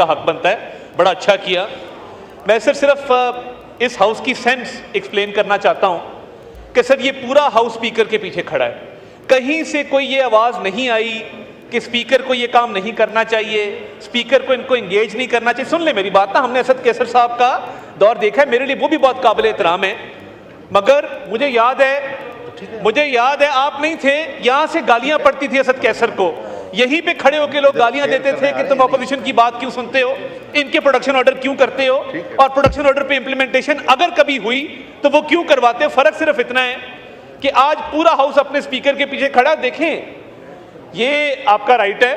का हक बनता है। बड़ा अच्छा किया। मैं सिर्फ इस हाउस की सेंस एक्सप्लेन करना चाहता हूं कि सर ये पूरा हाउस स्पीकर के पीछे खड़ा है। कहीं से कोई ये आवाज़ नहीं आई कि स्पीकर को ये काम नहीं करना चाहिए, स्पीकर को इनको एंगेज नहीं करना चाहिए। सुन ले मेरी बात ना, हमने असद कैसर साहब का दौर देखा है, मेरे लिए वो भी बहुत काबिल एहतराम है, मगर मुझे याद है आप नहीं थे, यहाँ से गालियां पड़ती थी असद कैसर को, यहीं पे खड़े होकर लोग गालियां देते थे कि तुम अपोजिशन की बात क्यों सुनते हो, इनके प्रोडक्शन ऑर्डर क्यों करते हो, और प्रोडक्शन ऑर्डर पे इंप्लीमेंटेशन अगर कभी हुई तो वो क्यों करवाते हो। फर्क सिर्फ इतना है कि आज पूरा हाउस अपने स्पीकर के पीछे खड़ा। देखें, ये आपका राइट है,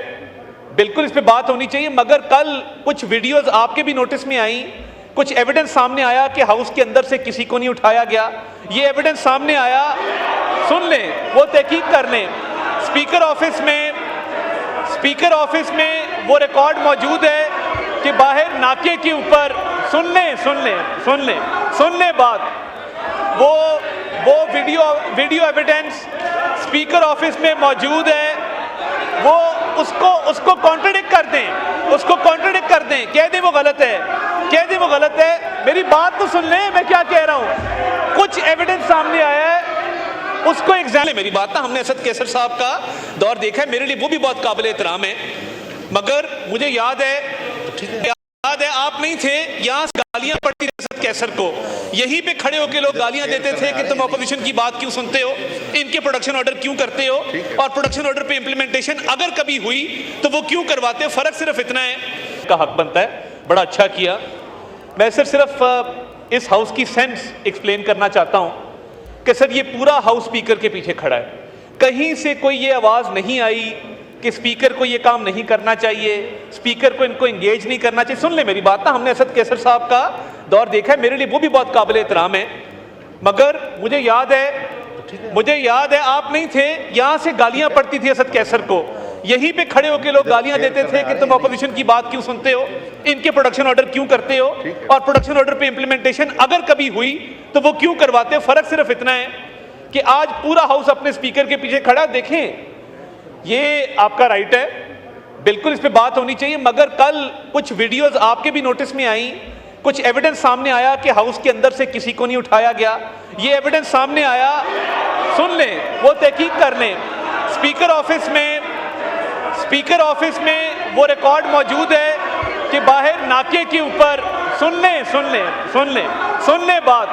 बिल्कुल इस पे बात होनी चाहिए, मगर कल कुछ वीडियोस आपके भी नोटिस में आई, कुछ एविडेंस सामने आया कि हाउस के अंदर से किसी को नहीं उठाया गया। ये एविडेंस सामने आया, सुन लें, वो तहकीक कर लें। स्पीकर ऑफिस में वो रिकॉर्ड मौजूद है कि बाहर नाके के ऊपर, सुन लें बात, वो वीडियो एविडेंस स्पीकर ऑफिस में मौजूद है, वो उसको कॉन्ट्रडिक्ट कर दें, कह दें वो गलत है। मेरी बात तो सुन लें, मैं क्या कह रहा हूं। कुछ एविडेंस सामने आया है, उसको एग्जाम, मेरी बात ना, हमने असद कैसर साहब का दौर देखा है, मेरे लिए वो भी बहुत काबिल एहतराम है, मगर मुझे याद है आप नहीं थे, यहाँ से गालियां पड़ती थी असद कैसर को, यहीं पे खड़े होकर लोग गालियां देते थे कि तुम अपोजिशन की बात क्यों सुनते हो, इनके प्रोडक्शन ऑर्डर क्यों करते हो, और प्रोडक्शन ऑर्डर पे इंप्लीमेंटेशन अगर कभी हुई तो वो क्यों करवाते हो। फर्क सिर्फ इतना है का हक बनता है। बड़ा अच्छा किया। मैं सिर्फ इस हाउस की सेंस एक्सप्लेन करना चाहता हूं कि सर ये पूरा हाउस स्पीकर के पीछे खड़ा है। कहीं से कोई ये आवाज़ नहीं आई कि स्पीकर को ये काम नहीं करना चाहिए, स्पीकर को इनको एंगेज नहीं करना चाहिए। सुन ले मेरी बात ना, हमने असद कैसर साहब का दौर देखा है, मेरे लिए वो भी बहुत काबिल एहतराम है, मगर मुझे याद है आप नहीं थे, यहाँ से गालियां पड़ती थी असद कैसर को, यहीं पे खड़े होकर लोग गालियां देते थे कि तुम अपोजिशन की बात क्यों सुनते हो, इनके प्रोडक्शन ऑर्डर क्यों करते हो, और प्रोडक्शन ऑर्डर पे इंप्लीमेंटेशन अगर कभी हुई तो वो क्यों करवाते हो। फर्क सिर्फ इतना है कि आज पूरा हाउस अपने स्पीकर के पीछे खड़ा। देखें, ये आपका राइट है, बिल्कुल इस पे बात होनी चाहिए, मगर कल कुछ वीडियोस आपके भी नोटिस में आई, कुछ एविडेंस सामने आया कि हाउस के अंदर से किसी को नहीं उठाया गया। ये एविडेंस सामने आया, सुन लें, वो तहकीक कर लें। स्पीकर ऑफिस में वो रिकॉर्ड मौजूद है कि बाहर नाके के ऊपर, सुन लें बात,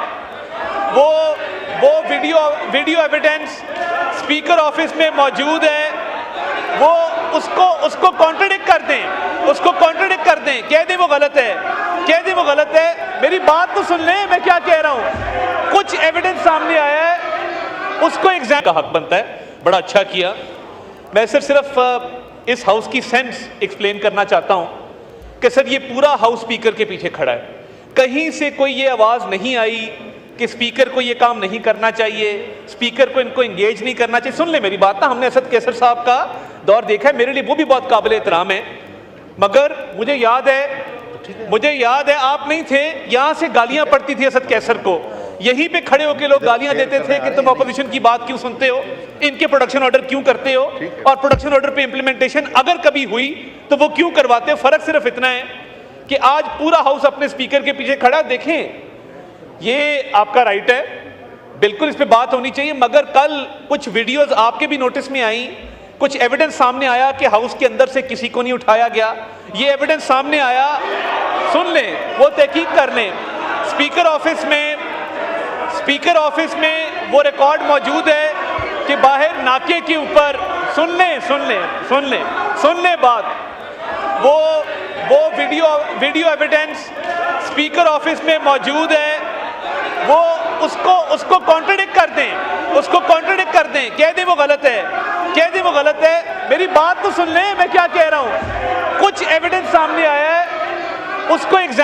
वो वीडियो एविडेंस स्पीकर ऑफिस में मौजूद है, वो उसको कॉन्ट्रडिक्ट कर दें, कह दें वो गलत है। मेरी बात तो सुन लें, मैं क्या कह रहा हूं। कुछ एविडेंस सामने आया है, उसको एग्जाम का हक बनता है। बड़ा अच्छा किया। मैं सिर्फ इस हाउस की सेंस एक्सप्लेन करना चाहता हूं कि सर ये पूरा हाउस स्पीकर के पीछे खड़ा है। कहीं से कोई ये आवाज़ नहीं आई कि स्पीकर को ये काम नहीं करना चाहिए, स्पीकर को इनको एंगेज नहीं करना चाहिए। सुन ले मेरी बात ना, हमने असद कैसर साहब का दौर देखा है, मेरे लिए वो भी बहुत काबिल एहतराम है, मगर मुझे याद है आप नहीं थे, यहाँ से गालियां पड़ती थी असद कैसर को, यहीं पे खड़े होकर लोग गालियां देते थे कि तुम अपोजिशन की बात क्यों सुनते हो, इनके प्रोडक्शन ऑर्डर क्यों करते हो, और प्रोडक्शन ऑर्डर पे इंप्लीमेंटेशन अगर कभी हुई तो वो क्यों करवाते हो। फर्क सिर्फ इतना है कि आज पूरा हाउस अपने स्पीकर के पीछे खड़ा। देखें, ये आपका राइट है, बिल्कुल इस पे बात होनी चाहिए, मगर कल कुछ वीडियोस आपके भी नोटिस में आई, कुछ एविडेंस सामने आया कि हाउस के अंदर से किसी को नहीं उठाया गया। ये एविडेंस सामने आया, सुन लें, वो तहकीक कर लें। स्पीकर ऑफिस में वो रिकॉर्ड मौजूद है कि बाहर नाके के ऊपर, सुन लें बात, वो वीडियो एविडेंस स्पीकर ऑफिस में मौजूद है, वो उसको कॉन्ट्रडिक्ट कर दें, कह दें वो गलत है। मेरी बात तो सुन लें, मैं क्या कह रहा हूं। कुछ एविडेंस सामने आया है, उसको एग्जाम